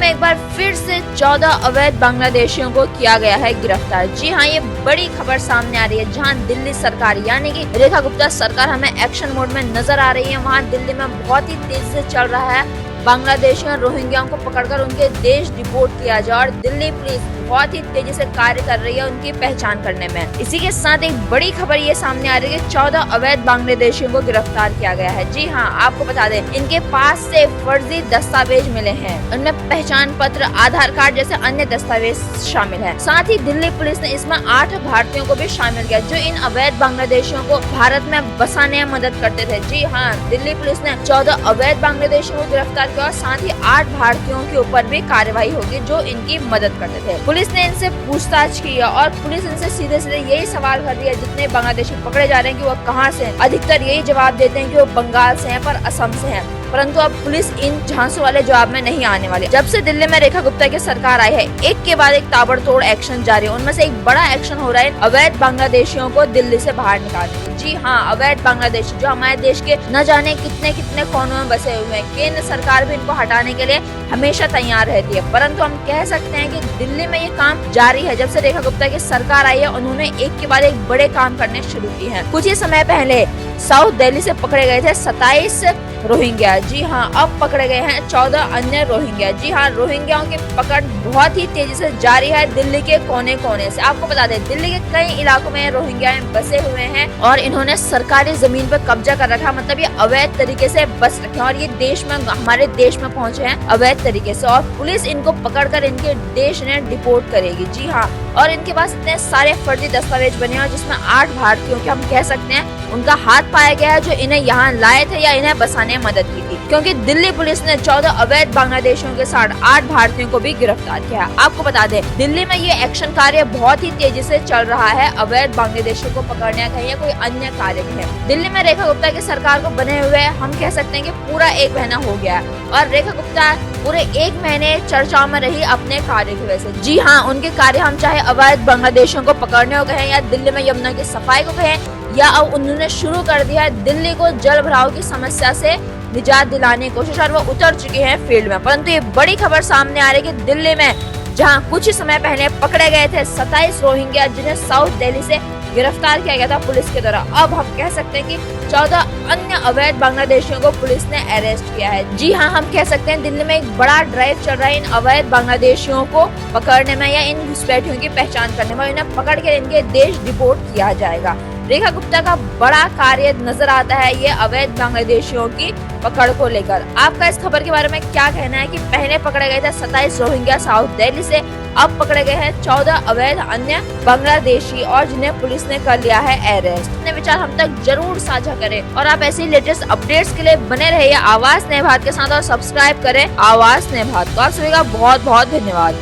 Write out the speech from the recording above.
में एक बार फिर से 14 अवैध बांग्लादेशियों को किया गया है गिरफ्तार। जी हाँ, ये बड़ी खबर सामने आ रही है, जहाँ दिल्ली सरकार यानी कि रेखा गुप्ता सरकार हमें एक्शन मोड में नजर आ रही है। वहाँ दिल्ली में बहुत ही तेजी से चल रहा है बांग्लादेशियों रोहिंग्याओं को पकड़कर उनके देश डिपोर्ट किया जाए, और दिल्ली पुलिस बहुत ही तेजी से कार्य कर रही है उनकी पहचान करने में। इसी के साथ एक बड़ी खबर ये सामने आ रही है कि 14 अवैध बांग्लादेशियों को गिरफ्तार किया गया है। जी हाँ, आपको बता दें, इनके पास से फर्जी दस्तावेज मिले हैं, उनमें पहचान पत्र, आधार कार्ड जैसे अन्य दस्तावेज शामिल है। साथ ही दिल्ली पुलिस ने इसमें 8 भारतीयों को भी शामिल किया जो इन अवैध बांग्लादेशियों को भारत में बसाने में मदद करते थे। जी हाँ, दिल्ली पुलिस ने 14 अवैध बांग्लादेशियों को गिरफ्तार किया और साथ ही 8 भारतीयों के ऊपर भी कार्रवाई होगी जो इनकी मदद करते थे। पुलिस ने इनसे पूछताछ की और पुलिस इनसे सीधे सीधे यही सवाल कर रही है, जितने बांग्लादेशी पकड़े जा रहे हैं कि वो कहाँ से हैं। अधिकतर यही जवाब देते हैं कि वो बंगाल से हैं पर असम से हैं, परंतु अब पुलिस इन झांसों वाले जवाब में नहीं आने वाली। जब से दिल्ली में रेखा गुप्ता की सरकार आई है, एक के बाद एक ताबड़तोड़ एक्शन जारी है। उनमें से एक बड़ा एक्शन हो रहा है अवैध बांग्लादेशियों को दिल्ली से बाहर निकालने की। जी हाँ, अवैध बांग्लादेशी जो हमारे देश के न जाने कितने कितने कोनों में बसे हुए हैं। केंद्र सरकार भी इनको हटाने के लिए हमेशा तैयार रहती है, परंतु हम कह सकते हैं कि दिल्ली में ये काम जारी है। जब से रेखा गुप्ता की सरकार आई है, उन्होंने एक के बाद एक बड़े काम करने शुरू किए हैं। कुछ ही समय पहले साउथ दिल्ली से पकड़े गए थे 27 रोहिंग्या। जी हाँ, अब पकड़े गए हैं 14 अन्य रोहिंग्या। जी हाँ, रोहिंग्याओं की पकड़ बहुत ही तेजी से जारी है दिल्ली के कोने कोने से। आपको बता दें, दिल्ली के कई इलाकों में रोहिंग्या बसे हुए हैं और इन्होंने सरकारी जमीन पर कब्जा कर रखा, मतलब ये अवैध तरीके से बस रखे हैं और ये देश में, हमारे देश में पहुंचे हैं अवैध तरीके से, और पुलिस इनको पकड़कर इनके देश ने डिपोर्ट करेगी। जी हाँ, और इनके पास इतने सारे फर्जी दस्तावेज बने हैं जिसमें 8 भारतीयों के, हम कह सकते हैं, उनका हाथ पाया गया है जो इन्हें यहाँ लाए थे या इन्हें बसाने में मदद की थी, क्योंकि दिल्ली पुलिस ने 14 अवैध बांग्लादेशियों के साथ 8 भारतीयों को भी गिरफ्तार किया है। आपको बता दें, दिल्ली में ये एक्शन कार्य बहुत ही तेजी से चल रहा है अवैध बांग्लादेशियों को पकड़ने का या कोई अन्य कार्य भी है। दिल्ली में रेखा गुप्ता की सरकार को बने हुए हम कह सकते हैं कि पूरा 1 महीना हो गया है और रेखा गुप्ता पूरे 1 महीने चर्चाओं में रही अपने कार्य की वजह से। जी हाँ, उनके कार्य हम चाहे अवैध बांग्लादेशियों को पकड़ने को कहें या दिल्ली में यमुना की सफाई को कहें, या अब उन्होंने शुरू कर दिया है दिल्ली को जल भराव की समस्या से निजात दिलाने की कोशिश, और वो उतर चुके हैं फील्ड में। परंतु ये बड़ी खबर सामने आ रही है कि दिल्ली में जहां कुछ ही समय पहले पकड़े गए थे 27 रोहिंग्या जिन्हें साउथ दिल्ली से गिरफ्तार किया गया था पुलिस के द्वारा, अब हम कह सकते हैं कि 14 अन्य अवैध बांग्लादेशियों को पुलिस ने अरेस्ट किया है। जी हाँ, हम कह सकते हैं दिल्ली में एक बड़ा ड्राइव चल रहा है इन अवैध बांग्लादेशियों को पकड़ने में या इन घुसपैठियों की पहचान करने में। इन्हें पकड़ के इनके देश डिपोर्ट किया जाएगा। रेखा गुप्ता का बड़ा कार्य नजर आता है ये अवैध बांग्लादेशियों की पकड़ को लेकर। आपका इस खबर के बारे में क्या कहना है कि पहले पकड़े गए थे 27 रोहिंग्या साउथ दिल्ली से, अब पकड़े गए हैं 14 अवैध अन्य बांग्लादेशी और जिन्हें पुलिस ने कर लिया है अरेस्ट। अपने विचार हम तक जरूर साझा करें और आप ऐसी लेटेस्ट अपडेट्स के लिए बने रहिए आवाज नए भारत के साथ और सब्सक्राइब करें आवाज नए भारत को। आप सभी का बहुत बहुत धन्यवाद।